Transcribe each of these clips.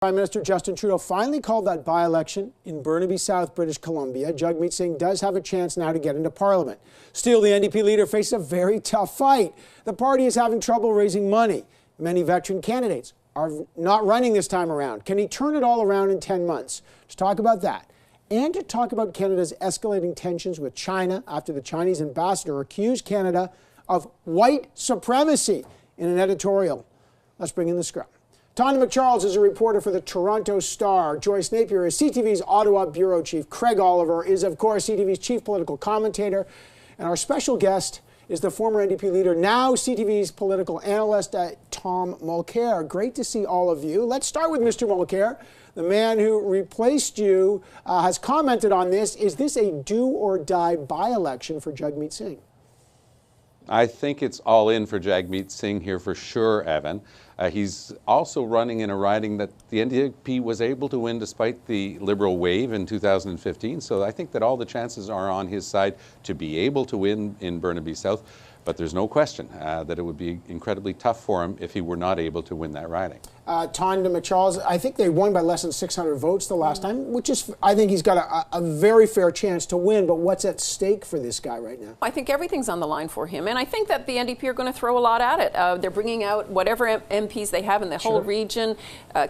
Prime Minister Justin Trudeau finally called that by-election in Burnaby South, British Columbia. Jagmeet Singh does have a chance now to get into Parliament. Still, the NDP leader faces a very tough fight. The party is having trouble raising money. Many veteran candidates are not running this time around. Can he turn it all around in 10 months? To talk about that, and to talk about Canada's escalating tensions with China after the Chinese ambassador accused Canada of white supremacy in an editorial. Let's bring in the Scrum. Tanya McCharles is a reporter for the Toronto Star. Joyce Napier is CTV's Ottawa bureau chief. Craig Oliver is, of course, CTV's chief political commentator. And our special guest is the former NDP leader, now CTV's political analyst, Tom Mulcair. Great to see all of you. Let's start with Mr. Mulcair. The man who replaced you has commented on this. Is this a do-or-die by-election for Jagmeet Singh? I think it's all in for Jagmeet Singh here for sure, Evan. He's also running in a riding that the NDP was able to win despite the Liberal wave in 2015. So I think that all the chances are on his side to be able to win in Burnaby South. But there's no question that it would be incredibly tough for him if he were not able to win that riding. Tanya McCharles, I think they won by less than 600 votes the last time, which is, I think he's got a very fair chance to win. But what's at stake for this guy right now? I think everything's on the line for him. And I think that the NDP are going to throw a lot at it. They're bringing out whatever MPs they have in the whole region,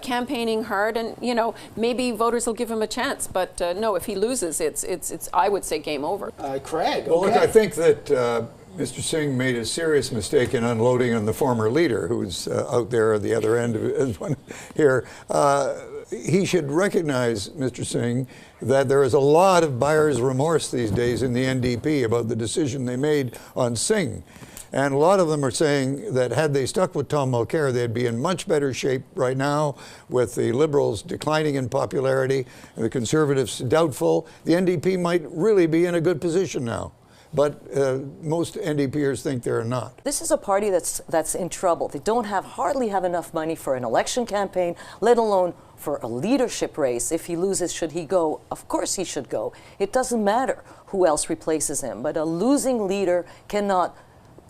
campaigning hard. And, you know, maybe voters will give him a chance. But no, if he loses, it's I would say, game over. Craig, well, look, I think that Mr. Singh made a serious mistake in unloading on the former leader, who's out there at the other end of his one here. He should recognize, Mr. Singh, that there is a lot of buyer's remorse these days in the NDP about the decision they made on Singh. And a lot of them are saying that had they stuck with Tom Mulcair, they'd be in much better shape right now with the Liberals declining in popularity and the Conservatives doubtful. The NDP might really be in a good position now. But most NDPers think they're not. This is a party that's in trouble. They don't hardly have enough money for an election campaign, let alone for a leadership race. If he loses, should he go? Of course he should go. It doesn't matter who else replaces him. But a losing leader cannot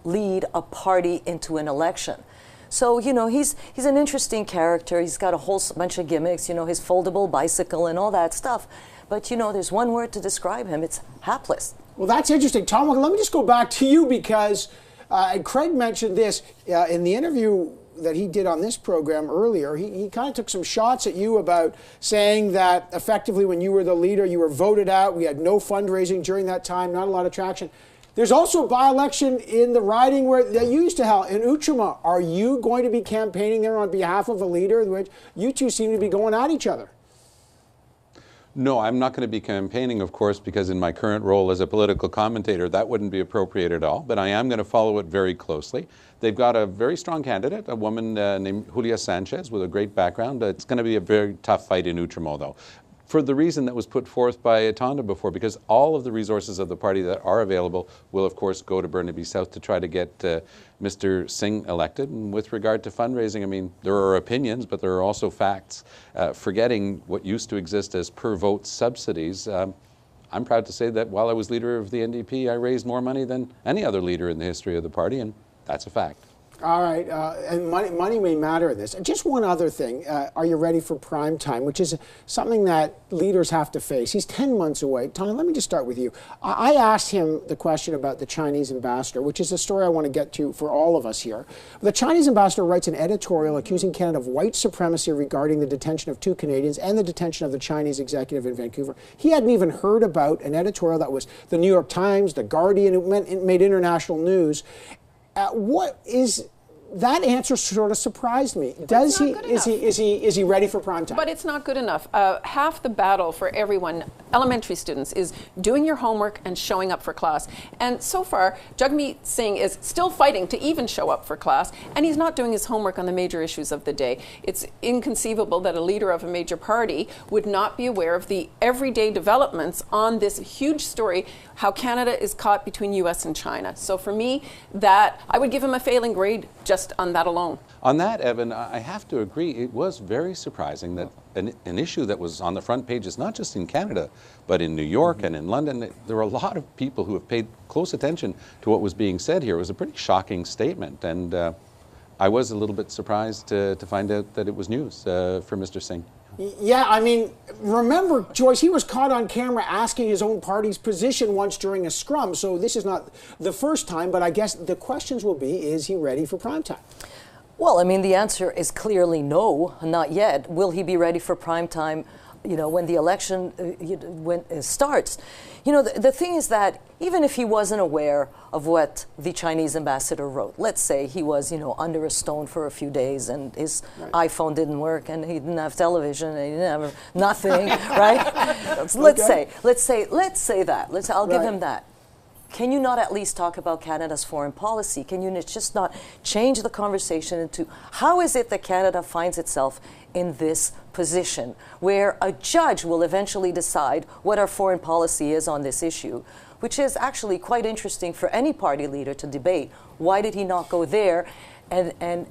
lead a party into an election. So, you know, he's an interesting character. He's got a whole bunch of gimmicks, you know, his foldable bicycle and all that stuff. But, you know, there's one word to describe him. It's hapless. Well, that's interesting. Tom, let me just go back to you because and Craig mentioned this in the interview that he did on this program earlier. He kind of took some shots at you about saying that effectively when you were the leader, you were voted out. We had no fundraising during that time, not a lot of traction. There's also a by-election in the riding where they used to held in Utrama. Are you going to be campaigning there on behalf of a leader? Which you two seem to be going at each other. No, I'm not going to be campaigning, of course, because in my current role as a political commentator, that wouldn't be appropriate at all. But I am going to follow it very closely. They've got a very strong candidate, a woman named Julia Sanchez with a great background. It's going to be a very tough fight in Utramo, though, for the reason that was put forth by Tonda before, because all of the resources of the party that are available will, of course, go to Burnaby South to try to get Mr. Singh elected. And with regard to fundraising, I mean, there are opinions, but there are also facts. Forgetting what used to exist as per-vote subsidies, I'm proud to say that while I was leader of the NDP, I raised more money than any other leader in the history of the party, and that's a fact. All right, and money may matter in this. Just one other thing. Are you ready for prime time, which is something that leaders have to face? He's 10 months away. Tony, let me just start with you. I asked him the question about the Chinese ambassador, which is a story I want to get to for all of us here. The Chinese ambassador writes an editorial accusing Canada of white supremacy regarding the detention of 2 Canadians and the detention of the Chinese executive in Vancouver. He hadn't even heard about an editorial that was the New York Times, the Guardian. It made international news. What is that answer sort of surprised me. Does he is he ready for prime time? But it's not good enough. Half the battle for everyone, elementary students, is doing your homework and showing up for class. And so far, Jagmeet Singh is still fighting to even show up for class, and he's not doing his homework on the major issues of the day. It's inconceivable that a leader of a major party would not be aware of the everyday developments on this huge story, how Canada is caught between U.S. and China. So for me, that I would give him a failing grade just on that alone. On that, Evan, I have to agree. It was very surprising that an issue that was on the front pages, not just in Canada, but in New York and in London, there were a lot of people who have paid close attention to what was being said here. It was a pretty shocking statement. And I was a little bit surprised to find out that it was news for Mr. Singh. Yeah, I mean, remember, Joyce, he was caught on camera asking his own party's position once during a scrum, so this is not the first time, but I guess the questions will be, is he ready for prime time? Well, I mean, the answer is clearly no, not yet. Will he be ready for prime time, you know, when the election starts? You know, the thing is that even if he wasn't aware of what the Chinese ambassador wrote, let's say he was, you know, under a stone for a few days and his iPhone didn't work and he didn't have television and he didn't have nothing, right? Let's say that. I'll give him that. Can you not at least talk about Canada's foreign policy? Can you just not change the conversation into how is it that Canada finds itself in this position where a judge will eventually decide what our foreign policy is on this issue, which is actually quite interesting for any party leader to debate. Why did he not go there? And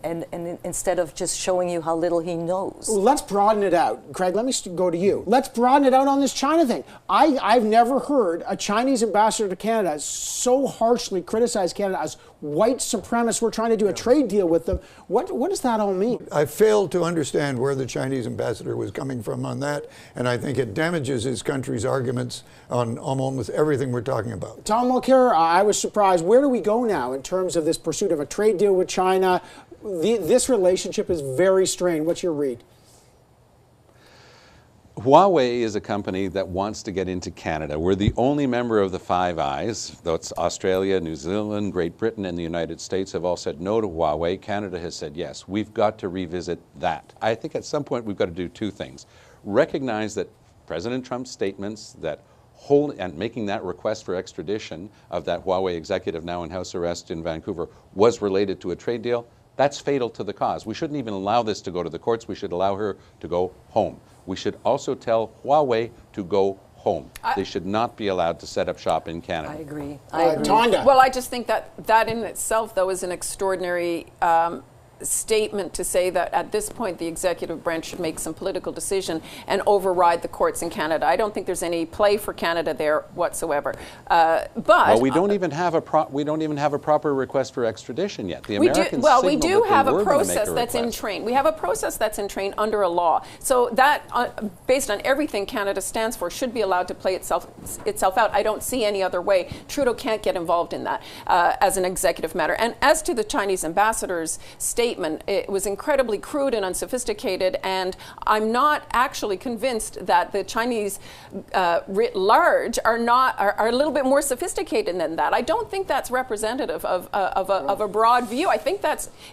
instead of just showing you how little he knows. Let's broaden it out. Craig, let me go to you. Let's broaden it out on this China thing. I've never heard a Chinese ambassador to Canada so harshly criticize Canada as white supremacists. We're trying to do a trade deal with them. What does that all mean? I failed to understand where the Chinese ambassador was coming from on that, and I think it damages his country's arguments on almost everything we're talking about. Tom Mulcair, I was surprised. Where do we go now in terms of this pursuit of a trade deal with China? This relationship is very strained. What's your read? Huawei is a company that wants to get into Canada. We're the only member of the Five Eyes. That's Australia, New Zealand, Great Britain, and the United States have all said no to Huawei. Canada has said yes. We've got to revisit that. I think at some point we've got to do two things. Recognize that President Trump's statements that and making that request for extradition of that Huawei executive now in house arrest in Vancouver was related to a trade deal. That's fatal to the cause. We shouldn't even allow this to go to the courts. We should allow her to go home. We should also tell Huawei to go home. They should not be allowed to set up shop in Canada. I agree. I agree. Tonda. Well, I just think that in itself, though, is an extraordinary statement to say that at this point the executive branch should make some political decision and override the courts in Canada. I don't think there's any play for Canada there whatsoever. But well, we don't even have a proper request for extradition yet. The Americans we do have a process that's in request. train. We have a process that's in train under a law. So that, based on everything Canada stands for, should be allowed to play itself out. I don't see any other way. Trudeau can't get involved in that as an executive matter. And as to the Chinese ambassador's statement, it was incredibly crude and unsophisticated, and I'm not actually convinced that the Chinese writ large are a little bit more sophisticated than that. I don't think that's representative of a broad view. I think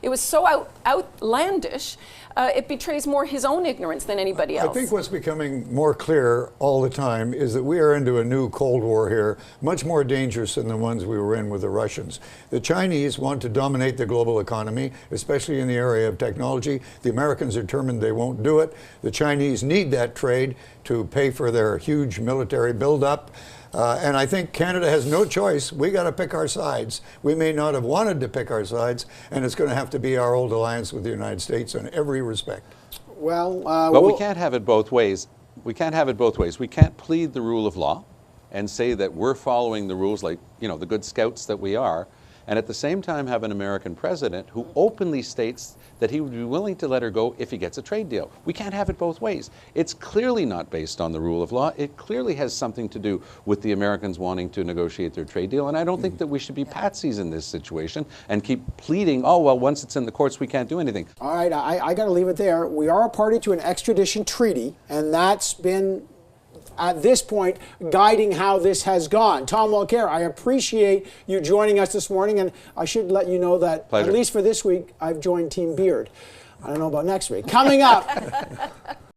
it was so outlandish. It betrays more his own ignorance than anybody else. I think what's becoming more clear all the time is that we are into a new Cold War here, much more dangerous than the ones we were in with the Russians. The Chinese want to dominate the global economy, especially in the area of technology. The Americans are determined they won't do it. The Chinese need that trade to pay for their huge military buildup. And I think Canada has no choice. We got to pick our sides. We may not have wanted to pick our sides, and it's going to have to be our old alliance with the United States in every respect. Well, but we can't have it both ways. We can't have it both ways. We can't plead the rule of law and say that we're following the rules like, you know, the good scouts that we are, and at the same time have an American president who openly states that he would be willing to let her go if he gets a trade deal. We can't have it both ways. It's clearly not based on the rule of law. It clearly has something to do with the Americans wanting to negotiate their trade deal, and I don't think that we should be patsies in this situation and keep pleading, oh, well, once it's in the courts, we can't do anything. all right, I got to leave it there. We are a party to an extradition treaty, and that's been, at this point, guiding how this has gone. Tom Mulcair, I appreciate you joining us this morning, and I should let you know that, Pleasure. at least for this week, I've joined Team Beard. I don't know about next week. Coming up.